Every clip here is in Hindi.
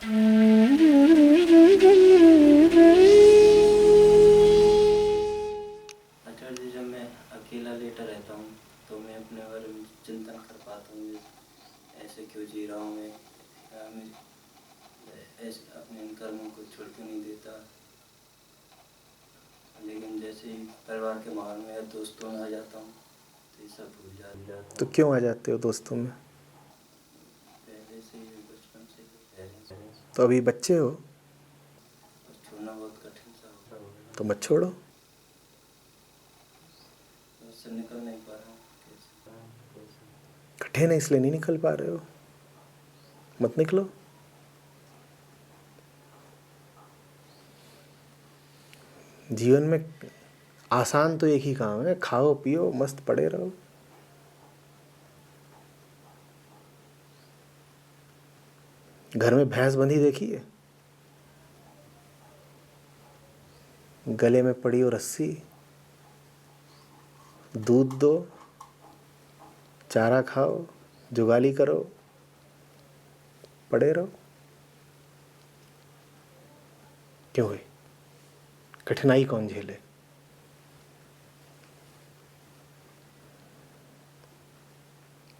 आचार्य जी, जब मैं अकेला लेटा रहता हूँ तो मैं अपने बारे में चिंतन कर पाता हूँ, ऐसे क्यों जी रहा हूँ मैं ऐसे अपने इन कर्मों को छोड़ क्यों नहीं देता। लेकिन जैसे ही परिवार के माहौल में या दोस्तों में आ जाता हूँ तो ये सब भूल जाता हूँ। तो क्यों आ जाते हो दोस्तों में? पहले से ही, बचपन से ही पेरेंट्स तो अभी बच्चे हो और छोड़ना बहुत कठिन सा होता है। तो मत छोड़ो। उससे निकल नहीं पा रहा हूँ। कठिन है इसलिए नहीं निकल पा रहे हो, मत निकलो। जीवन में आसान तो एक ही काम है, खाओ पियो मस्त पड़े रहो। घर में भैंस बंधी देखी है, गले में पड़ी हो रस्सी, दूध दो, चारा खाओ, जुगाली करो, पड़े रहो। क्यों है? कठिनाई कौन झेले?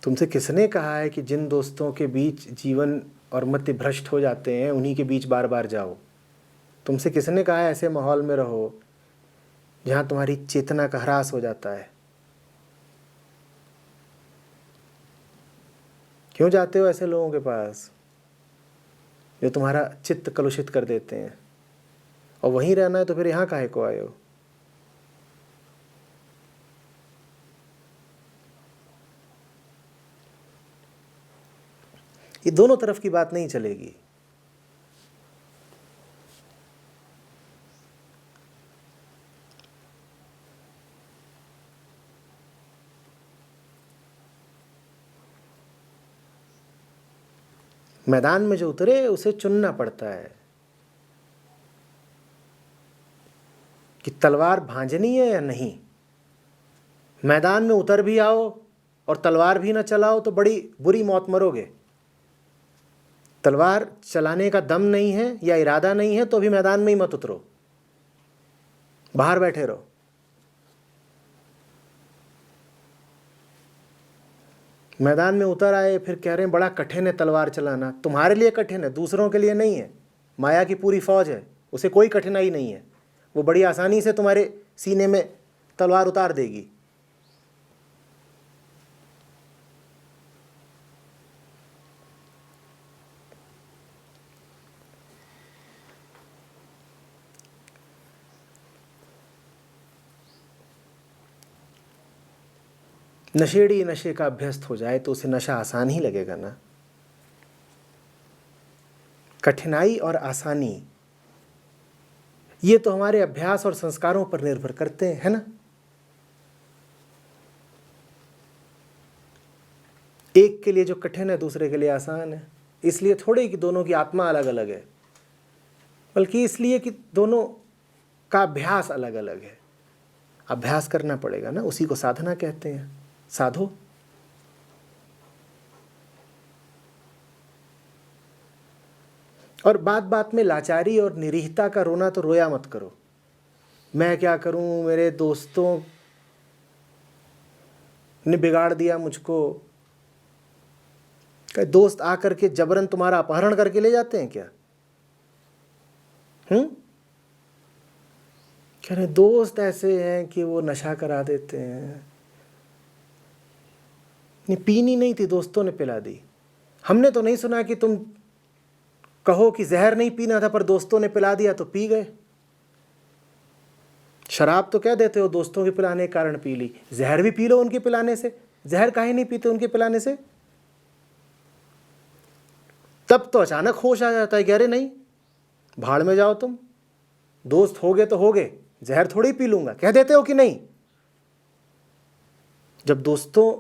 तुमसे किसने कहा है कि जिन दोस्तों के बीच जीवन और मति भ्रष्ट हो जाते हैं उन्हीं के बीच बार बार जाओ? तुमसे किसने कहा है ऐसे माहौल में रहो जहां तुम्हारी चेतना का ह्रास हो जाता है? क्यों जाते हो ऐसे लोगों के पास जो तुम्हारा चित्त कलुषित कर देते हैं? और वहीं रहना है तो फिर यहाँ काहे को आए हो? ये दोनों तरफ की बात नहीं चलेगी। मैदान में जो उतरे उसे चुनना पड़ता है कि तलवार भांजनी है या नहीं। मैदान में उतर भी आओ और तलवार भी ना चलाओ तो बड़ी बुरी मौत मरोगे। तलवार चलाने का दम नहीं है या इरादा नहीं है तो भी मैदान में ही मत उतरो, बाहर बैठे रहो। मैदान में उतर आए फिर कह रहे हैं बड़ा कठिन है तलवार चलाना। तुम्हारे लिए कठिन है, दूसरों के लिए नहीं है। माया की पूरी फौज है, उसे कोई कठिनाई नहीं है, वो बड़ी आसानी से तुम्हारे सीने में तलवार उतार देगी। नशेड़ी नशे का अभ्यस्त हो जाए तो उसे नशा आसान ही लगेगा ना। कठिनाई और आसानी ये तो हमारे अभ्यास और संस्कारों पर निर्भर करते हैं, है ना। एक के लिए जो कठिन है दूसरे के लिए आसान है, इसलिए थोड़े कि दोनों की आत्मा अलग अलग है, बल्कि इसलिए कि दोनों का अभ्यास अलग अलग है। अभ्यास करना पड़ेगा ना, उसी को साधना कहते हैं। साधो। और बात बात में लाचारी और निरीहता का रोना तो रोया मत करो। मैं क्या करूं, मेरे दोस्तों ने बिगाड़ दिया मुझको। क्या दोस्त आकर के जबरन तुम्हारा अपहरण करके ले जाते हैं क्या? कह रहे दोस्त ऐसे हैं कि वो नशा करा देते हैं। नहीं, पीनी नहीं थी, दोस्तों ने पिला दी। हमने तो नहीं सुना कि तुम कहो कि जहर नहीं पीना था पर दोस्तों ने पिला दिया तो पी गए। शराब तो कह देते हो दोस्तों के पिलाने के कारण पी ली, जहर भी पी लो उनके पिलाने से। जहर काहे नहीं पीते उनके पिलाने से? तब तो अचानक होश आ जाता है कि अरे नहीं, भाड़ में जाओ तुम, दोस्त होगे तो होगे, जहर थोड़ी पी लूंगा, कह देते हो कि नहीं। जब दोस्तों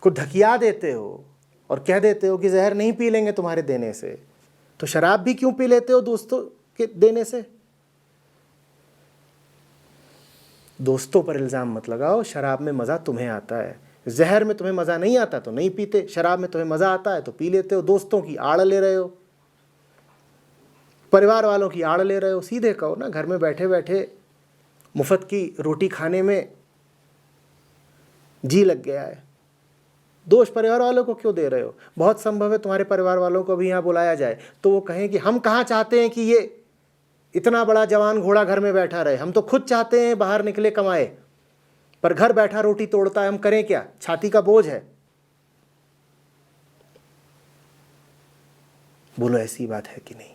को ढकिया देते हो और कह देते हो कि जहर नहीं पी लेंगे तुम्हारे देने से, तो शराब भी क्यों पी लेते हो दोस्तों के देने से? दोस्तों पर इल्ज़ाम मत लगाओ। शराब में मज़ा तुम्हें आता है, जहर में तुम्हें मज़ा नहीं आता तो नहीं पीते, शराब में तुम्हें मज़ा आता है तो पी लेते हो, दोस्तों की आड़ ले रहे हो। परिवार वालों की आड़ ले रहे हो, सीधे कहो ना, घर में बैठे बैठे मुफ्त की रोटी खाने में जी लग गया है, दोष परिवार वालों को क्यों दे रहे हो? बहुत संभव है तुम्हारे परिवार वालों को भी यहाँ बुलाया जाए तो वो कहें कि हम कहाँ चाहते हैं कि ये इतना बड़ा जवान घोड़ा घर में बैठा रहे, हम तो खुद चाहते हैं बाहर निकले कमाए, पर घर बैठा रोटी तोड़ता है, हम करें क्या, छाती का बोझ है। बोलो ऐसी बात है कि नहीं?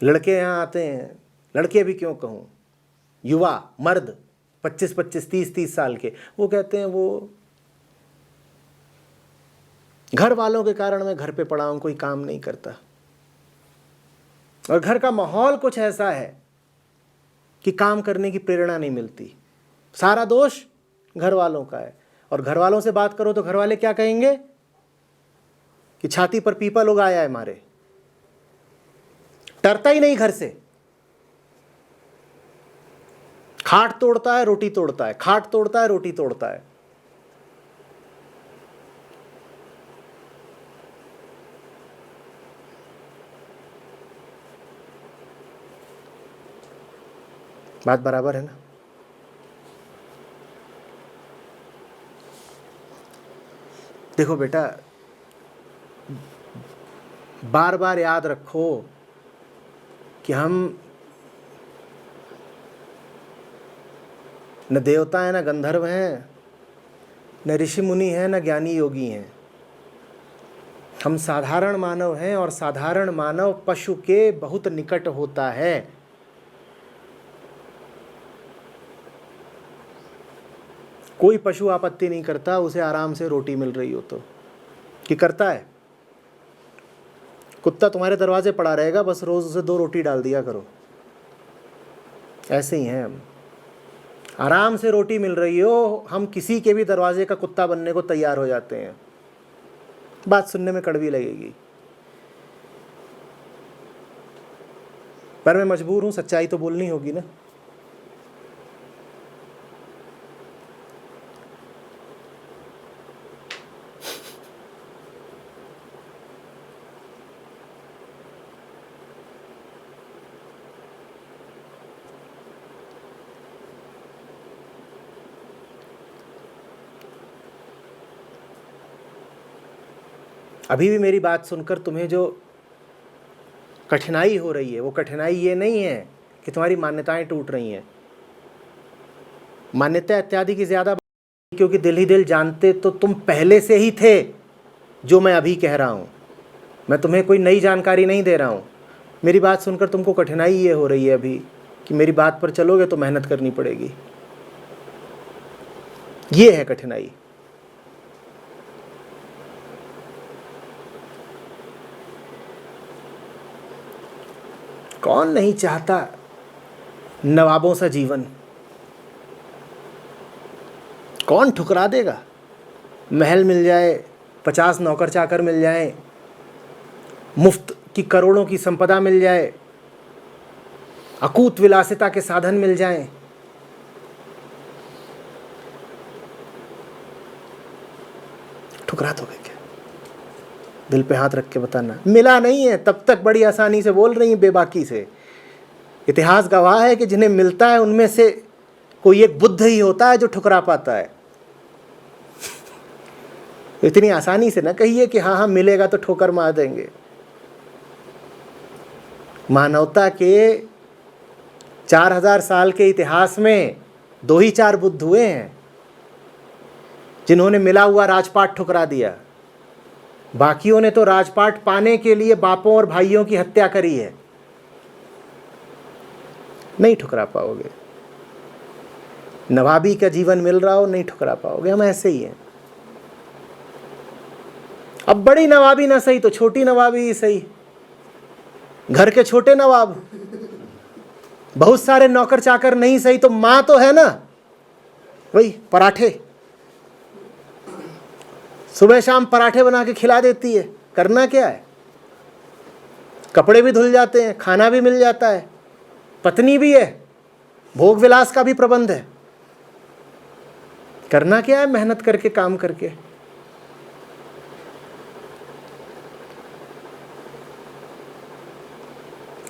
लड़के यहाँ आते हैं, लड़के भी क्यों कहूँ, युवा मर्द 25-25 30-30 साल के, वो कहते हैं वो घर वालों के कारण मैं घर पे पड़ा हूं, कोई काम नहीं करता। और घर का माहौल कुछ ऐसा है कि काम करने की प्रेरणा नहीं मिलती, सारा दोष घर वालों का है। और घर वालों से बात करो तो घर वाले क्या कहेंगे कि छाती पर पीपल उगाया है मारे, डरता ही नहीं घर से, खाट तोड़ता है रोटी तोड़ता है, खाट तोड़ता है रोटी तोड़ता है। बात बराबर है ना? देखो बेटा, बार बार याद रखो कि हम न देवता हैं, न गंधर्व हैं, न ऋषि मुनि हैं, न ज्ञानी योगी हैं। हम साधारण मानव हैं और साधारण मानव पशु के बहुत निकट होता है। कोई पशु आपत्ति नहीं करता उसे आराम से रोटी मिल रही हो तो, कि करता है? कुत्ता तुम्हारे दरवाजे पड़ा रहेगा, बस रोज उसे 2 रोटी डाल दिया करो। ऐसे ही हैं हम, आराम से रोटी मिल रही हो, हम किसी के भी दरवाजे का कुत्ता बनने को तैयार हो जाते हैं। बात सुनने में कड़वी लगेगी, पर मैं मजबूर हूं, सच्चाई तो बोलनी होगी ना। अभी भी मेरी बात सुनकर तुम्हें जो कठिनाई हो रही है, वो कठिनाई ये नहीं है कि तुम्हारी मान्यताएं टूट रही हैं। मान्यता इत्यादि की ज़्यादा, क्योंकि दिल ही दिल जानते तो तुम पहले से ही थे जो मैं अभी कह रहा हूँ। मैं तुम्हें कोई नई जानकारी नहीं दे रहा हूँ। मेरी बात सुनकर तुमको कठिनाई ये हो रही है अभी कि मेरी बात पर चलोगे तो मेहनत करनी पड़ेगी, ये है कठिनाई। कौन नहीं चाहता नवाबों सा जीवन? कौन ठुकरा देगा? महल मिल जाए, 50 नौकर चाकर मिल जाए, मुफ्त की करोड़ों की संपदा मिल जाए, अकूत विलासिता के साधन मिल जाएं, ठुकरा दोगे क्या? दिल पे हाथ रख के बताना। मिला नहीं है तब तक बड़ी आसानी से बोल रही हैं बेबाकी से। इतिहास गवाह है कि जिन्हें मिलता है उनमें से कोई एक बुद्ध ही होता है जो ठुकरा पाता है। इतनी आसानी से ना कहिए कि हाँ हाँ मिलेगा तो ठोकर मार देंगे। मानवता के 4000 साल के इतिहास में 2 ही 4 बुद्ध हुए हैं जिन्होंने मिला हुआ राजपाट ठुकरा दिया। बाकियों ने तो राजपाट पाने के लिए बापों और भाइयों की हत्या करी है। नहीं ठुकरा पाओगे। नवाबी का जीवन मिल रहा हो, नहीं ठुकरा पाओगे। हम ऐसे ही हैं। अब बड़ी नवाबी ना सही तो छोटी नवाबी ही सही, घर के छोटे नवाब, बहुत सारे नौकर चाकर नहीं सही तो मां तो है ना, वही पराठे, सुबह शाम पराठे बना के खिला देती है। करना क्या है? कपड़े भी धुल जाते हैं, खाना भी मिल जाता है, पत्नी भी है, भोग विलास का भी प्रबंध है। करना क्या है? मेहनत करके, काम करके।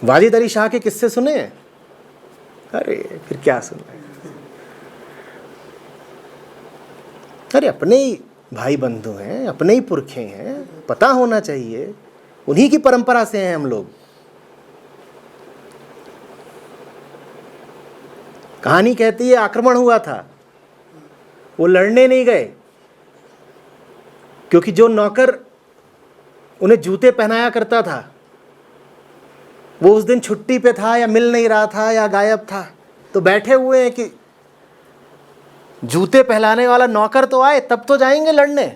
वाजिद अली शाह के किस्से सुने हैं? अरे फिर क्या सुने? अरे अपने ही भाई बंधु हैं, अपने ही पुरखे हैं, पता होना चाहिए। उन्हीं की परंपरा से हैं हम लोग। कहानी कहती है आक्रमण हुआ था, वो लड़ने नहीं गए क्योंकि जो नौकर उन्हें जूते पहनाया करता था वो उस दिन छुट्टी पे था या मिल नहीं रहा था या गायब था। तो बैठे हुए हैं कि जूते पहनाने वाला नौकर तो आए तब तो जाएंगे लड़ने।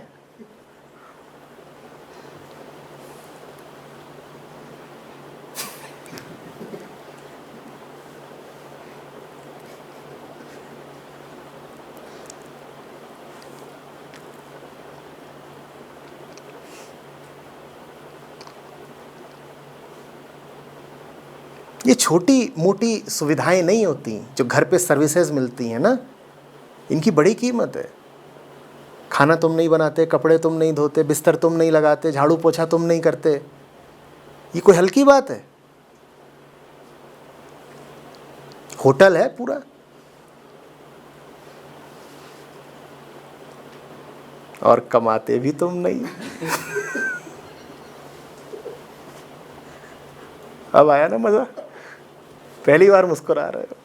ये छोटी मोटी सुविधाएं नहीं होती जो घर पे सर्विसेज मिलती हैं ना, इनकी बड़ी कीमत है। खाना तुम नहीं बनाते, कपड़े तुम नहीं धोते, बिस्तर तुम नहीं लगाते, झाड़ू पोछा तुम नहीं करते, ये कोई हल्की बात है? होटल है पूरा। और कमाते भी तुम नहीं। अब आया ना मजा? पहली बार मुस्कुरा रहे हो।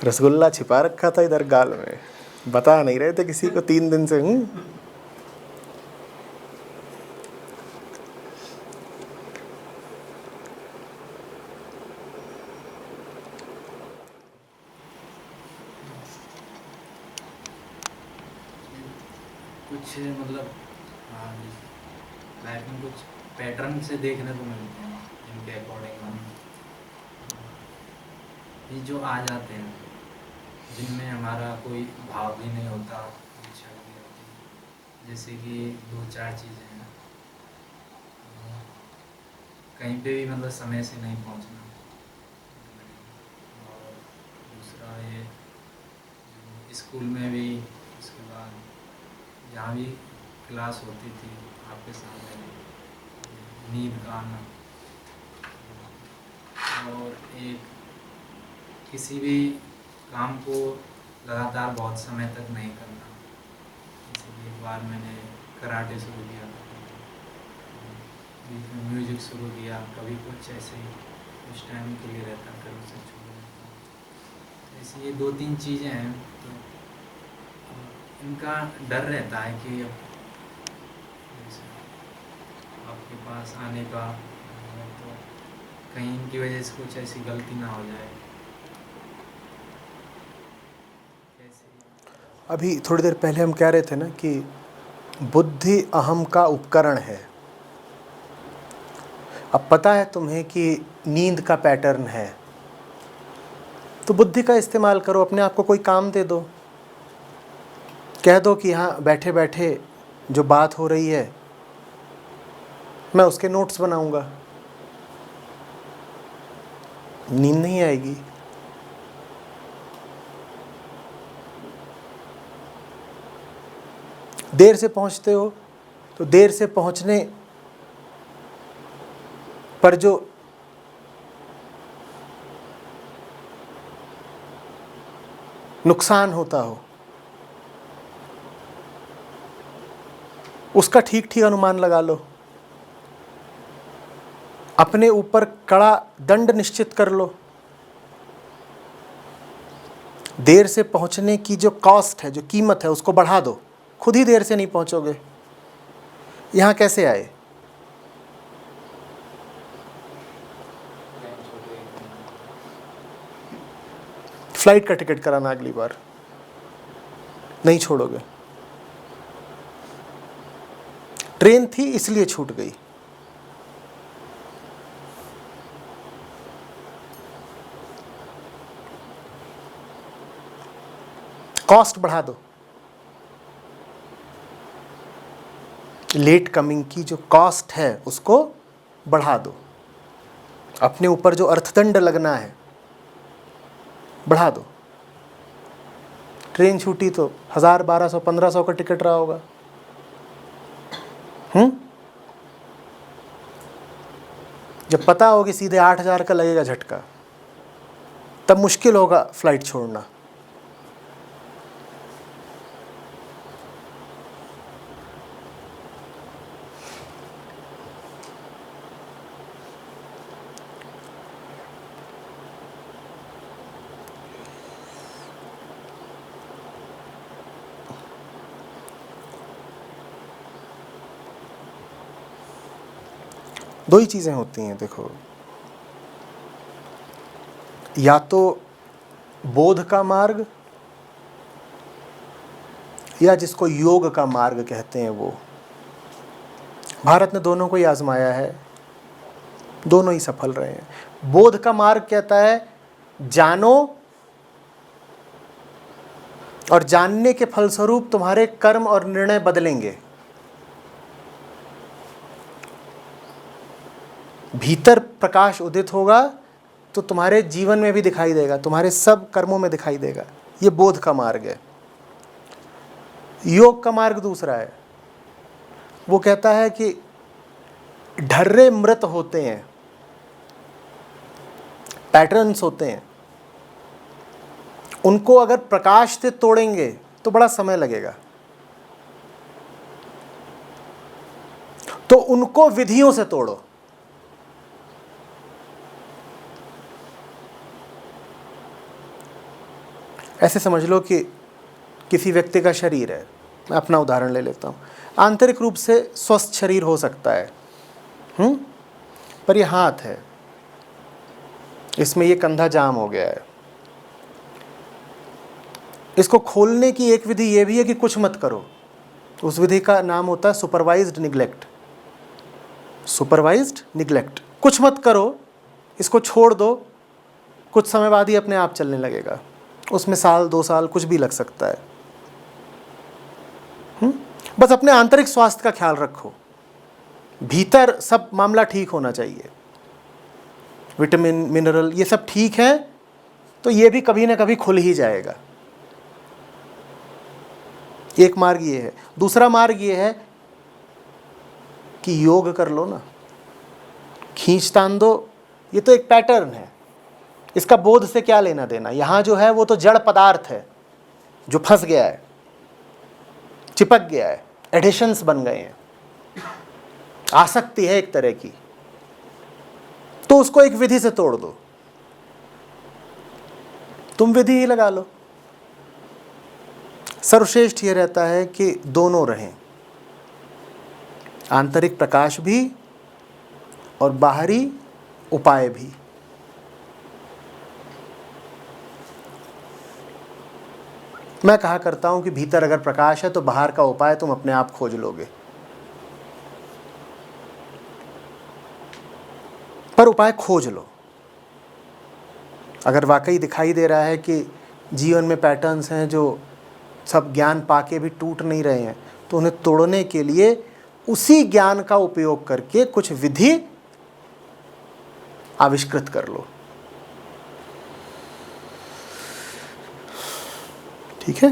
रसगुल्ला छिपा रखा था इधर गाल में, बता नहीं रहे थे किसी को 3 दिन से। कुछ मतलब लाइफ में कुछ पैटर्न से देखने को मिलते हैं जिनके अकॉर्डिंग हम ये जो आ जाते हैं जिनमें हमारा कोई भाव भी नहीं होता, इच्छा भी नहीं होती। जैसे कि 2-4 चीज़ें हैं, कहीं पे भी मतलब समय से नहीं पहुंचना, और दूसरा ये स्कूल में भी, उसके बाद जहाँ भी क्लास होती थी आपके सामने नींद का आना, और एक किसी भी काम को लगातार बहुत समय तक नहीं करना। जैसे एक बार मैंने कराटे शुरू किया, बीच में म्यूजिक शुरू किया, कभी कुछ ऐसे ही कुछ टाइम के लिए रहता, फिर उसे छोड़ देता। ऐसी ये 2-3 चीज़ें हैं, तो इनका डर रहता है कि आपके पास आने का, तो कहीं इनकी वजह से कुछ ऐसी गलती ना हो जाए। अभी थोड़ी देर पहले हम कह रहे थे ना कि बुद्धि अहम का उपकरण है। अब पता है तुम्हें कि नींद का पैटर्न है, तो बुद्धि का इस्तेमाल करो, अपने आप को कोई काम दे दो। कह दो कि यहाँ बैठे बैठे जो बात हो रही है मैं उसके नोट्स बनाऊंगा, नींद नहीं आएगी। देर से पहुंचते हो तो देर से पहुंचने पर जो नुकसान होता हो उसका ठीक ठीक अनुमान लगा लो, अपने ऊपर कड़ा दंड निश्चित कर लो। देर से पहुंचने की जो कॉस्ट है, जो कीमत है, उसको बढ़ा दो, खुद ही देर से नहीं पहुंचोगे। यहां कैसे आए? फ्लाइट का टिकट कराना अगली बार, नहीं छोड़ोगे। ट्रेन थी इसलिए छूट गई। कॉस्ट बढ़ा दो, लेट कमिंग की जो कॉस्ट है उसको बढ़ा दो, अपने ऊपर जो अर्थदंड लगना है बढ़ा दो। ट्रेन छूटी तो 1000, 1200, 1500 का टिकट रहा होगा। जब पता हो कि सीधे 8000 का लगेगा झटका, तब मुश्किल होगा फ्लाइट छोड़ना। दो ही चीज़ें होती हैं देखो, या तो बोध का मार्ग या जिसको योग का मार्ग कहते हैं वो। भारत ने दोनों को ही आजमाया है, दोनों ही सफल रहे हैं। बोध का मार्ग कहता है जानो और जानने के फलस्वरूप तुम्हारे कर्म और निर्णय बदलेंगे। भीतर प्रकाश उदित होगा तो तुम्हारे जीवन में भी दिखाई देगा, तुम्हारे सब कर्मों में दिखाई देगा। ये बोध का मार्ग है। योग का मार्ग दूसरा है, वो कहता है कि ढर्रे मृत होते हैं, पैटर्न्स होते हैं, उनको अगर प्रकाश से तोड़ेंगे तो बड़ा समय लगेगा, तो उनको विधियों से तोड़ो। ऐसे समझ लो कि किसी व्यक्ति का शरीर है, मैं अपना उदाहरण ले लेता हूँ। आंतरिक रूप से स्वस्थ शरीर हो सकता है, पर ये हाथ है, इसमें ये कंधा जाम हो गया है। इसको खोलने की एक विधि ये भी है कि कुछ मत करो। उस विधि का नाम होता है सुपरवाइज्ड निग्लेक्ट। सुपरवाइज्ड निग्लेक्ट, कुछ मत करो, इसको छोड़ दो, कुछ समय बाद ही अपने आप चलने लगेगा। उसमें 1 2 साल कुछ भी लग सकता है। बस अपने आंतरिक स्वास्थ्य का ख्याल रखो, भीतर सब मामला ठीक होना चाहिए, विटामिन मिनरल ये सब ठीक है, तो ये भी कभी ना कभी खुल ही जाएगा। एक मार्ग ये है। दूसरा मार्ग ये है कि योग कर लो ना, खींच तान दो। ये तो एक पैटर्न है, इसका बोध से क्या लेना देना। यहाँ जो है वो तो जड़ पदार्थ है जो फंस गया है, चिपक गया है, एडिशंस बन गए हैं, आसक्ति है एक तरह की, तो उसको एक विधि से तोड़ दो। तुम विधि ही लगा लो। सर्वश्रेष्ठ ये रहता है कि दोनों रहें, आंतरिक प्रकाश भी और बाहरी उपाय भी। मैं कहा करता हूं कि भीतर अगर प्रकाश है तो बाहर का उपाय तुम अपने आप खोज लोगे, पर उपाय खोज लो। अगर वाकई दिखाई दे रहा है कि जीवन में पैटर्न्स हैं जो सब ज्ञान पाके भी टूट नहीं रहे हैं, तो उन्हें तोड़ने के लिए उसी ज्ञान का उपयोग करके कुछ विधि आविष्कृत कर लो। ठीक है।